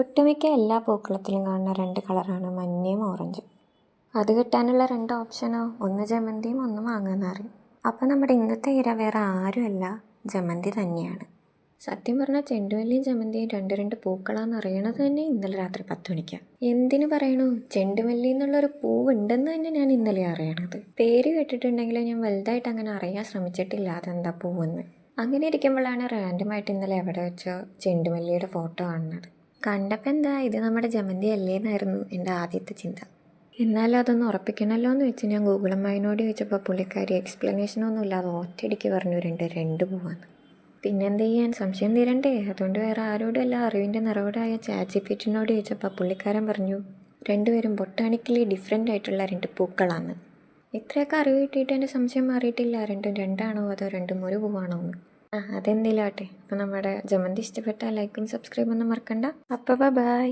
ഒട്ടുമിക്ക എല്ലാ പൂക്കളത്തിലും കാണുന്ന രണ്ട് കളറാണ് മഞ്ഞയും ഓറഞ്ചും. അത് കിട്ടാനുള്ള രണ്ട് ഓപ്ഷനോ ഒന്ന് ജമന്തിയും ഒന്ന് മാങ്ങാനാറിയും. അപ്പം നമ്മുടെ ഇന്നത്തെ ഇര വേറെ ആരുമല്ല, ജമന്തി തന്നെയാണ്. സത്യം പറഞ്ഞാൽ ചെണ്ടുമല്ലിയും ജമന്തിയും രണ്ട് പൂക്കളാന്ന് അറിയണത് തന്നെ ഇന്നലെ രാത്രി 10 മണിക്കാണ്. എന്തിനു പറയണു, ചെണ്ടുമല്ലി എന്നുള്ളൊരു പൂവ് ഉണ്ടെന്ന് തന്നെ ഞാൻ ഇന്നലെ അറിയണത്. പേര് കേട്ടിട്ടുണ്ടെങ്കിലും ഞാൻ വലുതായിട്ട് അങ്ങനെ അറിയാൻ ശ്രമിച്ചിട്ടില്ല അതെന്താ പൂവെന്ന്. അങ്ങനെ ഇരിക്കുമ്പോഴാണ് റാൻഡമായിട്ട് ഇന്നലെ എവിടെ വെച്ചോ ചെണ്ടുമല്ലിയുടെ ഫോട്ടോ കാണുന്നത്. കണ്ടപ്പോൾ എന്താ ഇത് നമ്മുടെ ജമന്തി അല്ലേന്നായിരുന്നു എൻ്റെ ആദ്യത്തെ ചിന്ത. എന്നാലും അതൊന്ന് ഉറപ്പിക്കണമല്ലോ എന്ന് വെച്ച് ഞാൻ ഗൂഗിളമ്മയോട് ചോദിച്ചപ്പോൾ പുള്ളിക്കാരി എക്സ്പ്ലനേഷനൊന്നും ഇല്ലാതെ ഒറ്റയടിക്ക് പറഞ്ഞു രണ്ട് പൂവാന്ന്. പിന്നെന്ത് ചെയ്യാൻ, സംശയം തീരണ്ടേ. അതുകൊണ്ട് വേറെ ആരോടും അല്ല, അറിവിൻ്റെ നിറവിടായ ChatGPTനോട് ചോദിച്ചപ്പോൾ പുള്ളിക്കാരൻ പറഞ്ഞു രണ്ടുപേരും ബൊട്ടാണിക്കലി ഡിഫറെൻ്റ് ആയിട്ടുള്ള രണ്ട് പൂക്കളാണ്. ഇത്രയൊക്കെ അറിവ് കിട്ടിയിട്ട് എൻ്റെ സംശയം മാറിയിട്ടില്ല, രണ്ടും രണ്ടാണോ അതോ രണ്ടും ഒരു പൂവാണോ എന്ന്. അതെന്തെങ്കിലും ആട്ടെ. അപ്പോൾ നമ്മുടെ ജമന്തി ഇഷ്ടപ്പെട്ടാൽ ലൈക്കും സബ്സ്ക്രൈബൊന്നും മറക്കണ്ട. അപ്പോൾ ബൈ.